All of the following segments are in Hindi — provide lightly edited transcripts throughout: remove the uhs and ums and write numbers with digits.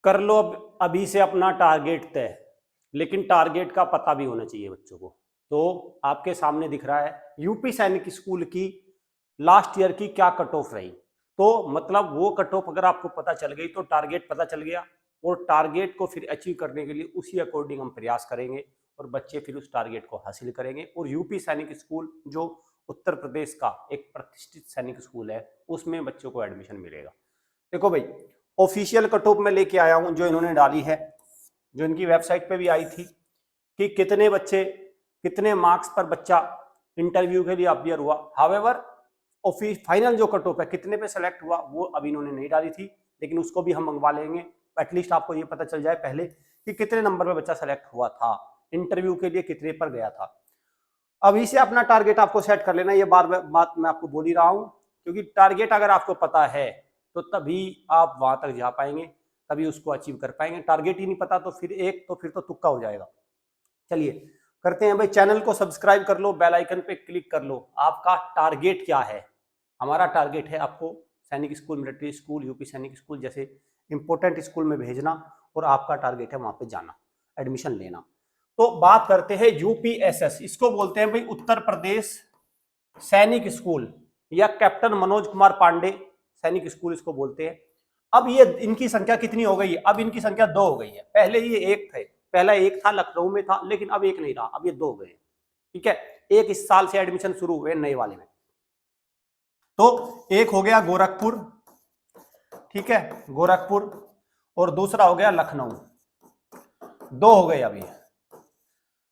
कर लो अब अभी से अपना टारगेट तय, लेकिन टारगेट का पता भी होना चाहिए बच्चों को। तो आपके सामने दिख रहा है यूपी सैनिक स्कूल की लास्ट ईयर की क्या कट ऑफ रही। तो मतलब वो कट ऑफ अगर आपको पता चल गई तो टारगेट पता चल गया, और टारगेट को फिर अचीव करने के लिए उसी अकॉर्डिंग हम प्रयास करेंगे और बच्चे फिर उस टारगेट को हासिल करेंगे। और यूपी सैनिक स्कूल जो उत्तर प्रदेश का एक प्रतिष्ठित सैनिक स्कूल है, उसमें बच्चों को एडमिशन मिलेगा। देखो भाई, ऑफिशियल कट ऑफ में लेके आया हूं जो इन्होंने डाली है, जो इनकी वेबसाइट पे भी आई थी कि कितने बच्चे कितने मार्क्स पर बच्चा इंटरव्यू के लिए अपियर हुआ। हावेवर ऑफिस फाइनल जो कट ऑफ है कितने पे सेलेक्ट हुआ वो अभी इन्होंने नहीं डाली थी, लेकिन उसको भी हम मंगवा लेंगे। एटलीस्ट आपको ये पता चल जाए पहले कि कितने नंबर पे बच्चा सेलेक्ट हुआ था, इंटरव्यू के लिए कितने पर गया था। अभी से अपना टारगेट आपको सेट कर लेना, ये बात मैं आपको बोल ही रहा हूँ, क्योंकि टारगेट अगर आपको पता है तो तभी आप वहां तक जा पाएंगे, तभी उसको अचीव कर पाएंगे। टारगेट ही नहीं पता तो फिर तो तुक्का हो जाएगा। चलिए करते हैं भाई, चैनल को सब्सक्राइब कर लो, बेल आइकन पे क्लिक कर लो। आपका टारगेट क्या है? हमारा टारगेट है आपको सैनिक school, military school, UP Sainik school जैसे इंपॉर्टेंट स्कूल में भेजना, और आपका टारगेट है वहां पे जाना, एडमिशन लेना। तो बात करते हैं यूपीएसएस, इसको बोलते हैं भाई उत्तर प्रदेश सैनिक स्कूल, या कैप्टन मनोज कुमार पांडे सैनिक स्कूल इसको बोलते हैं। अब ये इनकी संख्या कितनी हो गई है? अब इनकी संख्या 2 हो गई है। पहले ये एक थे, पहला एक था लखनऊ में था, लेकिन अब एक नहीं रहा, अब ये 2 हो गए। ठीक है, एक इस साल से एडमिशन शुरू हुए नए वाले में। तो एक हो गया गोरखपुर, ठीक है, गोरखपुर, और दूसरा हो गया लखनऊ। 2 हो गए अभी।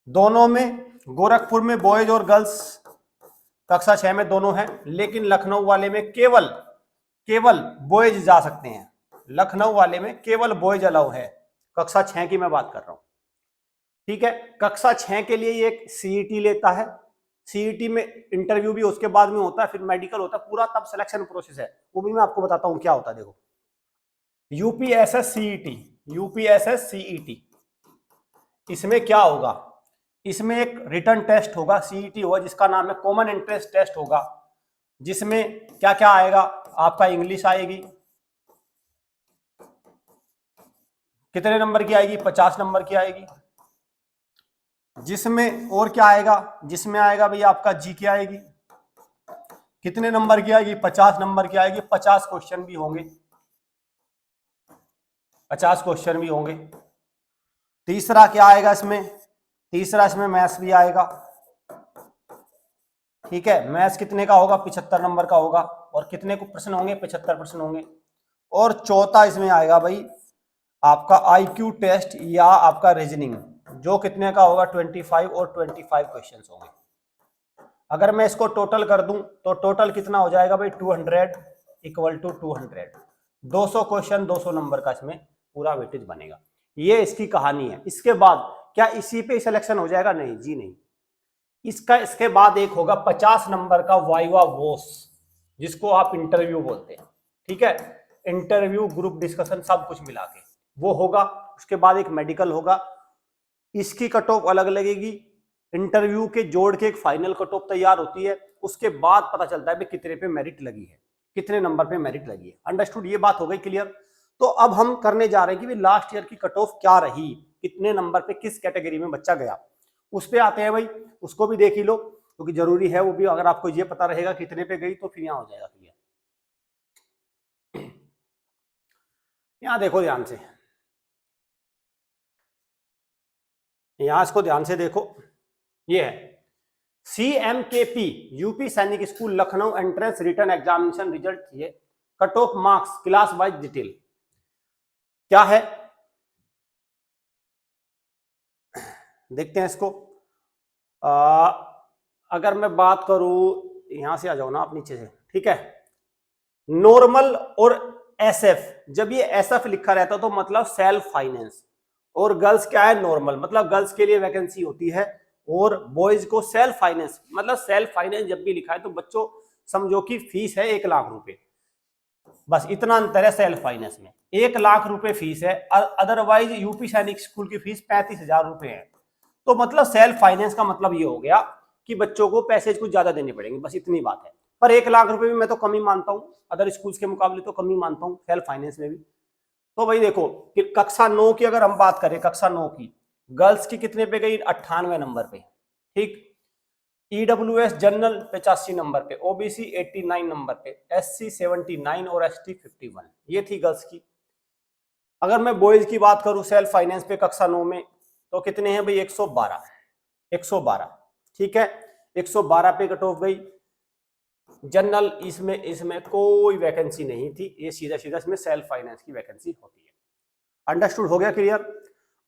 दोनों में, गोरखपुर में बॉयज और गर्ल्स कक्षा 6 में दोनों हैं, लेकिन लखनऊ वाले में केवल बॉयज जा सकते हैं। लखनऊ वाले में केवल बॉयज अलाउ है, कक्षा 6 की मैं बात कर रहा हूं। ठीक है, कक्षा 6 के लिए ये एक सीईटी लेता है, सीईटी में इंटरव्यू भी उसके बाद में होता है, फिर मेडिकल होता है, पूरा तब सिलेक्शन प्रोसेस है, वो भी मैं आपको बताता हूं क्या होता है। देखो, यूपीएसएस सीईटी, इसमें क्या होगा? इसमें एक रिटन टेस्ट होगा, सीईटी होगा, जिसका नाम है कॉमन एंट्रेंस टेस्ट होगा, जिसमें क्या क्या आएगा? आपका इंग्लिश आएगी, कितने नंबर की आएगी? 50 नंबर की आएगी। जिसमें और क्या आएगा? जिसमें आएगा भाई आपका जीके आएगी, कितने नंबर की आएगी? 50 नंबर की आएगी। 50 क्वेश्चन भी होंगे, 50 क्वेश्चन भी होंगे। तीसरा क्या आएगा इसमें? तीसरा इसमें मैथ्स भी आएगा। ठीक है, मैथ्स कितने का होगा? 75 नंबर का होगा। और कितने को प्रश्न होंगे? 75 प्रश्न होंगे। और चौथा इसमें आएगा भाई आपका आईक्यू टेस्ट या आपका रीजनिंग, जो कितने का होगा? 25 और 25 क्वेश्चंस होंगे। अगर मैं इसको टोटल कर दूं तो टोटल कितना हो जाएगा भाई? 200 इक्वल टू 200, 200 क्वेश्चन 200 नंबर का इसमें पूरा वेटेज बनेगा। ये इसकी कहानी है। इसके बाद क्या इसी पे सिलेक्शन हो जाएगा? नहीं जी नहीं, इसके बाद एक होगा 50 नंबर का वाइवा वोस, जिसको आप इंटरव्यू बोलते हैं। ठीक है, इंटरव्यू, ग्रुप डिस्कशन, सब कुछ मिला के वो होगा। उसके बाद एक मेडिकल होगा, इसकी कट ऑफ अलग लगेगी, इंटरव्यू के जोड़ के एक फाइनल कट ऑफ तैयार होती है। उसके बाद पता चलता है कितने पे मेरिट लगी है, कितने नंबर पे मेरिट लगी है। अंडरस्टूड? ये बात हो गई क्लियर। तो अब हम करने जा रहे हैं कि लास्ट ईयर की कट ऑफ क्या रही, कितने नंबर पे किस कैटेगरी में बच्चा गया, उस पे आते हैं भाई। उसको भी देख ही लो, क्योंकि जरूरी है वो भी। अगर आपको ये पता रहेगा कितने पे गई तो फिर यहाँ हो जाएगा क्लियर। यहाँ देखो ध्यान से, यहां इसको ध्यान से देखो, ये है CMKP UP Sainik school Lucknow entrance written examination result. ये cut off marks class wise detail क्या है, देखते हैं इसको। अगर मैं बात करूं, यहां से आ जाओ ना आप नीचे से, ठीक है। नॉर्मल और SF, जब ये SF लिखा रहता तो मतलब सेल्फ फाइनेंस, और गर्ल्स क्या है? नॉर्मल, मतलब गर्ल्स के लिए वैकेंसी होती है, और बॉयज को सेल्फ फाइनेंस। मतलब सेल्फ फाइनेंस जब भी लिखा है तो बच्चों समझो कि फीस है 1 लाख रुपए, बस इतना अंतर है सेल्फ फाइनेंस में। 1 लाख रुपए फीस है, अदरवाइज यूपी सैनिक स्कूल की फीस 35,000 रुपए है। तो मतलब सेल्फ फाइनेंस का मतलब ये हो गया कि बच्चों को पैसे कुछ ज्यादा देने पड़ेंगे, बस इतनी बात है। पर 1 लाख रुपए भी मैं तो कम ही मानता हूँ, अदर स्कूल्स के मुकाबले तो कम ही मानता हूँ सेल्फ फाइनेंस में भी। तो भाई देखो कि कक्षा 9 की अगर हम बात करें, कक्षा 9 की गर्ल्स की कितने पे गई, 98 नंबर पे, ठीक। ईडब्ल्यूएस जनरल 85 नंबर पे, ओबीसी 89 नंबर पे, एससी 79 और एसटी 51, ये थी गर्ल्स की। अगर मैं बॉयज की बात करूं सेल्फ फाइनेंस पे कक्षा 9 में, तो कितने हैं भाई, 112, 112, ठीक है, 112 पे कट ऑफ गई। जनरल इसमें कोई वैकेंसी नहीं थी, ये सीधा सीधा इसमें सेल्फ फाइनेंस की वैकेंसी होती है। अंडरस्टूड, हो गया क्लियर।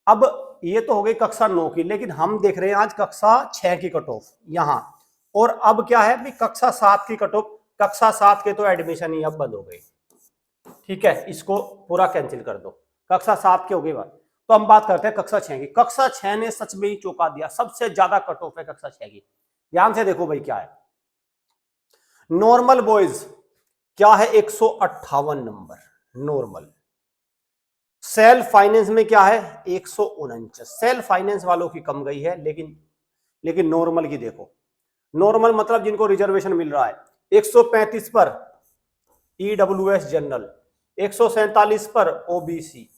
अब ये तो हो गई कक्षा 9 की, लेकिन हम देख रहे हैं आज कक्षा 6 की कट ऑफ यहां। और अब क्या है भी, कक्षा 7 की कट ऑफ। कक्षा 7 के तो एडमिशन ही अब बंद हो गई, ठीक है, इसको पूरा कैंसिल कर दो, कक्षा 7 के हो गई बात। तो हम बात करते हैं कक्षा 6 की। कक्षा 6 ने सच में ही चौंका दिया, सबसे ज्यादा कट ऑफ है कक्षा 6 की। ध्यान से देखो भाई क्या है। नॉर्मल बॉयज क्या है, 158 नंबर नॉर्मल। सेल्फ फाइनेंस में क्या है, 149। सेल्फ फाइनेंस वालों की कम गई है, लेकिन नॉर्मल की देखो। नॉर्मल मतलब जिनको रिजर्वेशन मिल रहा है, 135 पर ईडब्ल्यूएस जनरल, 147 पर ओबीसी,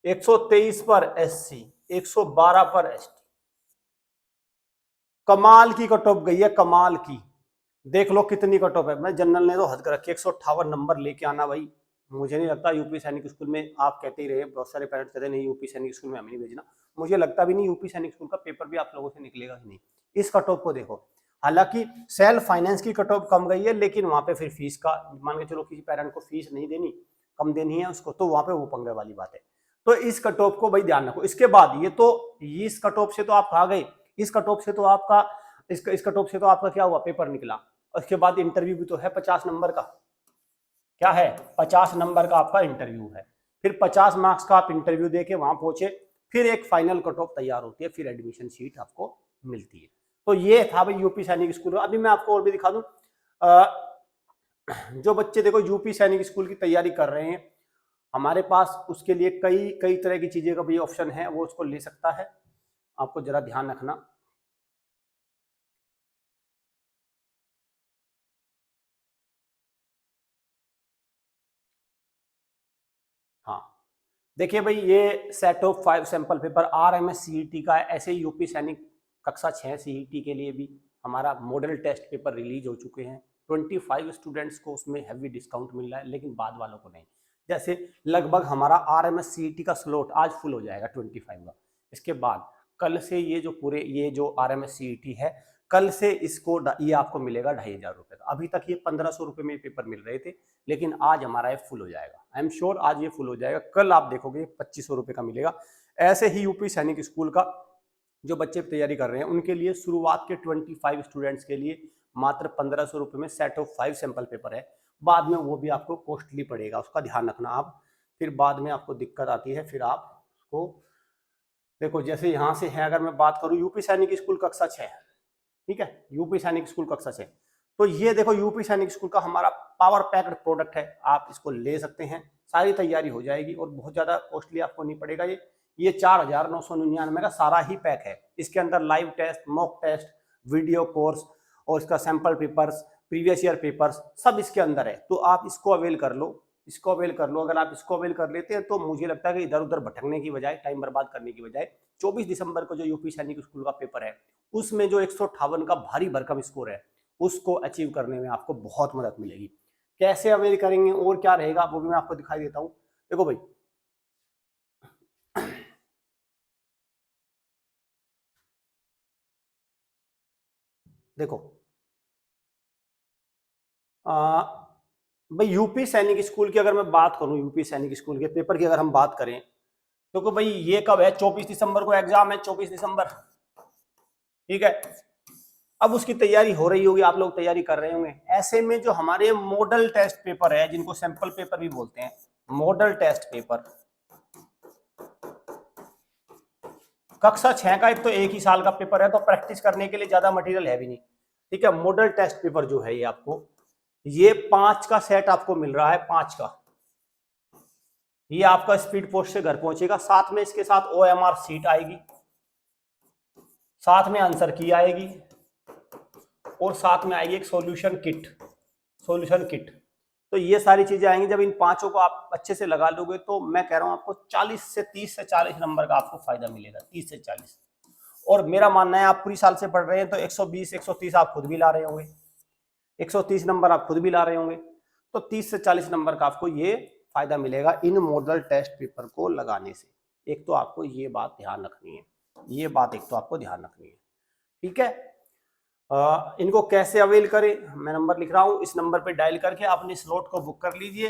123 पर एससी, 112 पर एसटी। कमाल की कट ऑफ गई है, कमाल की। देख लो कितनी कट ऑफ है। मैं जनरल ने तो हद कर रखी, 158 नंबर लेके आना भाई। मुझे नहीं लगता यूपी सैनिक स्कूल में, आप कहते ही रहे, बहुत सारे पेरेंट्स कहते नहीं यूपी सैनिक स्कूल में हमें नहीं भेजना, मुझे लगता भी नहीं यूपी सैनिक स्कूल का पेपर भी आप लोगों से निकलेगा ही नहीं इस कट ऑफ को देखो। हालांकि सेल्फ फाइनेंस की कट ऑफ कम गई है, लेकिन वहां पे फिर फीस का मान के चलो, किसी पेरेंट को फीस नहीं देनी, कम देनी है उसको, तो वहां पे वो पंगे वाली बात है। तो इस कट ऑफ को भाई ध्यान रखो। इसके बाद ये तो, इस कट ऑफ से तो आप आ गए, इस कट ऑफ से तो आपका, इस कट ऑफ से तो आपका क्या हुआ, पेपर निकला। उसके बाद इंटरव्यू भी तो है 50 नंबर का, क्या है, 50 नंबर का आपका इंटरव्यू है। फिर 50 मार्क्स का आप इंटरव्यू देके वहां पहुंचे, फिर एक फाइनल कट ऑफ तैयार होती है, फिर एडमिशन सीट आपको मिलती है। तो ये था भाई यूपी सैनिक स्कूल। अभी मैं आपको और भी दिखा दूं, जो बच्चे देखो यूपी सैनिक स्कूल की तैयारी कर रहे हैं, हमारे पास उसके लिए कई कई तरह की चीजें का भी ऑप्शन है, वो उसको ले सकता है। आपको जरा ध्यान रखना। हाँ, देखिए भाई, ये set of 5 sample paper RMS CET का है। ऐसे ही यूपी सैनिक कक्षा 6 सीईटी के लिए भी हमारा मॉडल टेस्ट पेपर रिलीज हो चुके हैं। 25 स्टूडेंट्स को उसमें हैवी डिस्काउंट मिल रहा है, लेकिन बाद वालों को नहीं। जैसे लगभग हमारा आरएमएस सीईटी का स्लॉट आज फुल हो जाएगा 25 का। इसके बाद कल से ये जो आरएमएस सीईटी है, कल से इसको ये आपको मिलेगा 2500 का। अभी तक ये 1500 रुपये में पेपर मिल रहे थे, लेकिन आज हमारा ये फुल हो जाएगा। आई एम श्योर आज ये फुल हो जाएगा। कल आप देखोगे 2500 रुपये का मिलेगा। ऐसे ही यूपी सैनिक स्कूल का जो बच्चे तैयारी कर रहे हैं, उनके लिए शुरुआत के 25 स्टूडेंट्स के लिए मात्र 1500 रुपये में सेट ऑफ 5 सैंपल पेपर है। बाद में वो भी आपको कॉस्टली पड़ेगा, उसका ध्यान रखना आप। फिर बाद में आपको दिक्कत आती है, फिर आप उसको देखो। जैसे यहाँ से है, अगर मैं बात करूँ यूपी सैनिक स्कूल कक्षा 6, ठीक है, यूपी सैनिक स्कूल कक्षा 6, तो ये देखो यूपी सैनिक स्कूल का हमारा पावर पैक्ड प्रोडक्ट है। आप इसको ले सकते हैं, सारी तैयारी हो जाएगी और बहुत ज्यादा कॉस्टली आपको नहीं पड़ेगा। ये 4999 का सारा ही पैक है। इसके अंदर live test, mock test, video course और इसका sample papers, previous year papers सब इसके अंदर है। तो आप इसको अवेल कर लो, इसको अवेल कर लो। अगर आप इसको अवेल कर लेते हैं तो मुझे लगता है कि इधर उधर भटकने की बजाय, टाइम बर्बाद करने की बजाय, 24 दिसंबर को जो यूपी सैनिक स्कूल का पेपर है, उसमें जो 158 का भारी भरकम स्कोर है, उसको अचीव करने में आपको बहुत मदद मिलेगी। कैसे अवेल करेंगे और क्या रहेगा वो भी मैं आपको दिखाई देता हूं। देखो भाई, देखो भाई यूपी सैनिक स्कूल की अगर मैं बात करूं, यूपी सैनिक स्कूल के पेपर की अगर हम बात करें, तो भाई ये कब है, 24 दिसंबर को एग्जाम है, 24 दिसंबर, ठीक है। अब उसकी तैयारी हो रही होगी, आप लोग तैयारी कर रहे होंगे। ऐसे में जो हमारे मॉडल टेस्ट पेपर है, जिनको सैंपल पेपर भी बोलते हैं, मॉडल टेस्ट पेपर कक्षा 6 का एक तो एक ही साल का पेपर है, तो प्रैक्टिस करने के लिए ज्यादा मटेरियल है भी नहीं, ठीक है। मॉडल टेस्ट पेपर जो है, ये आपको, ये 5 का सेट आपको मिल रहा है, 5 का। ये आपका स्पीड पोस्ट से घर पहुंचेगा, साथ में इसके साथ ओएमआर सीट आएगी, साथ में आंसर की आएगी, और साथ में आएगी एक सॉल्यूशन किट, सॉल्यूशन किट। तो ये सारी चीजें आएंगी। जब इन पांचों को आप अच्छे से लगा लोगे तो मैं कह रहा हूं आपको 30 से 40 नंबर का आपको फायदा मिलेगा, 30 से 40। और मेरा मानना है आप पूरी साल से पढ़ रहे हैं तो 120 130 आप खुद भी ला रहे होंगे, 130 नंबर आप खुद भी ला रहे होंगे, तो 30 से 40 नंबर का आपको ये फायदा मिलेगा इन मॉडल टेस्ट पेपर को लगाने से। एक तो आपको ये बात ध्यान रखनी है, ये बात एक तो आपको ध्यान रखनी है, ठीक है। इनको कैसे अवेल करें, मैं नंबर लिख रहा हूं, इस नंबर पे डायल करके अपने स्लॉट को बुक कर लीजिए,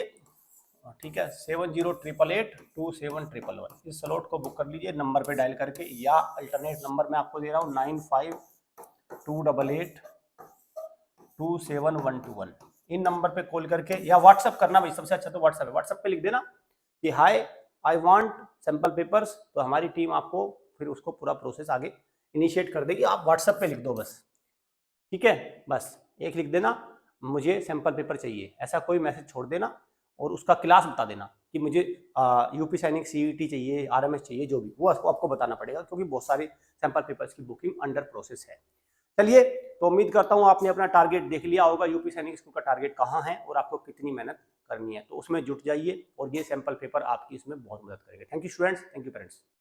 ठीक है। 7088827111 इस स्लॉट को बुक कर लीजिए नंबर पे डायल करके, या अल्टरनेट नंबर मैं आपको दे रहा हूँ 9528827121 इन नंबर पे कॉल करके, या व्हाट्सअप करना भाई, सबसे अच्छा तो व्हाट्सअप है। व्हाट्सअप पे लिख देना कि हाय आई वांट सैंपल पेपर्स, तो हमारी टीम आपको फिर उसको पूरा प्रोसेस आगे इनिशिएट कर देगी। आप व्हाट्सएप पे लिख दो बस, ठीक है, बस एक लिख देना मुझे सैंपल पेपर चाहिए, ऐसा कोई मैसेज छोड़ देना और उसका क्लास बता देना कि मुझे यूपी सैनिक सीईटी चाहिए, आरएमएस चाहिए, जो भी वो आपको बताना पड़ेगा, क्योंकि बहुत सारे सैंपल पेपर्स की बुकिंग अंडर प्रोसेस है। चलिए, तो उम्मीद करता हूँ आपने अपना टारगेट देख लिया होगा, यूपी सैनिक स्कूल का टारगेट कहाँ है और आपको कितनी मेहनत करनी है, तो उसमें जुट जाइए और ये सैंपल पेपर आपकी इसमें बहुत मदद करेगा। Thank you students, thank you parents.